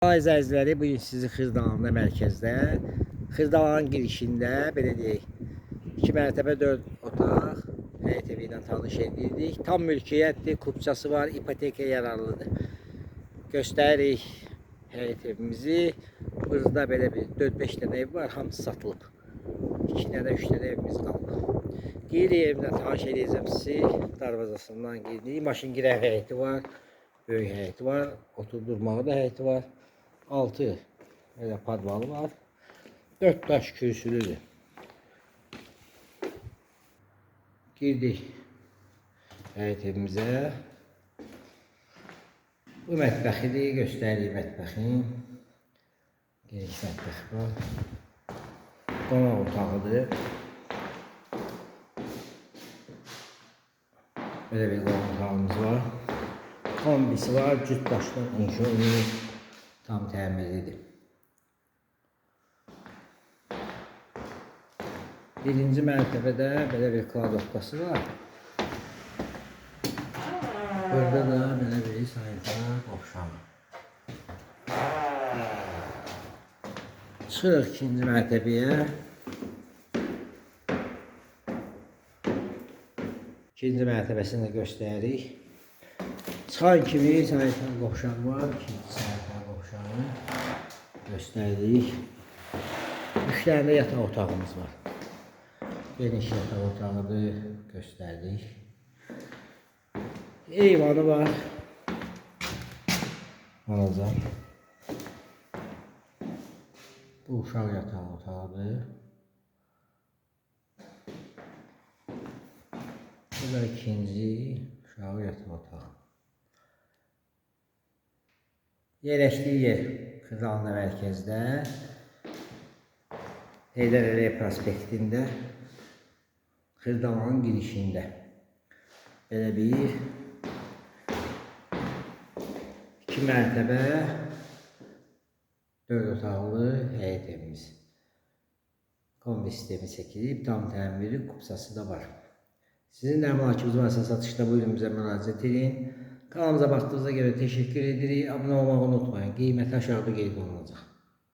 Aziz əzizləri, bugün sizi Xırdalanında mərkəzdə, Xırdalanın girişində, belə deyək, 2 mərtəbə 4 otaq həyət evi ilə tanış edirdik. Tam mülkiyyətdir, kupçası var, ipotekaya yararlıdır. Göstəririk həyət evimizi. Burada belə bir 4-5 dənə ev var, hamısı satılıb. 2 dənə, 3 dənə evimiz qaldı. Giririk evimlə tanış edəcəm sizi, darvazasından giririk. Maşın girən həyəti var, böyük həyəti var, oturdurmağı da həyəti var. 6 elə padvalı var. 4 daş kürsülüdür. Girdik həyət evimizə. Bu mətbəxidir, göstəririk mətbəxin. Geniş mətbəx var. Qonaq otağıdır. Belə bir qonaq otağımız var. Kombisi var, cüt daşdan inşa olunub. Tam təmirlidir. Birinci mərtəbədə belə bir kladovkası var. Burada da belə bir sanitar qovşanı. Çıxırıq ikinci mərtəbəyə. İkinci mərtəbəsini göstəririk. Çıxan kimi sanitar qovşanı var. İkinci sanitar qovşanı göstəririk. 3 dənə də yataq otağımız var. Geniş yataq otağıdır, göstəririk. Eyvanı var. Alacaq. Bu uşaq yataq otağıdır. Bu da ikinci uşaq yataq otağı. Yerləşdiyi yer Xırdalanında mərkəzdə, Heydər Əliyev prospektində, Xırdalanın girişində. Belə bir 2 mərtəbə 4 otaqlı həyət evimiz. Kombi sistemi çəkilib, tam təmiri, kupçası da var. Sizin də əmlakınız varsa satışda buyurun bizə müraciət edin. Kanalımıza baxdığınıza görə təşəkkür edirik. Abunə olmağı unutmayın. Qiyməti aşağıda qeyd olunacaq.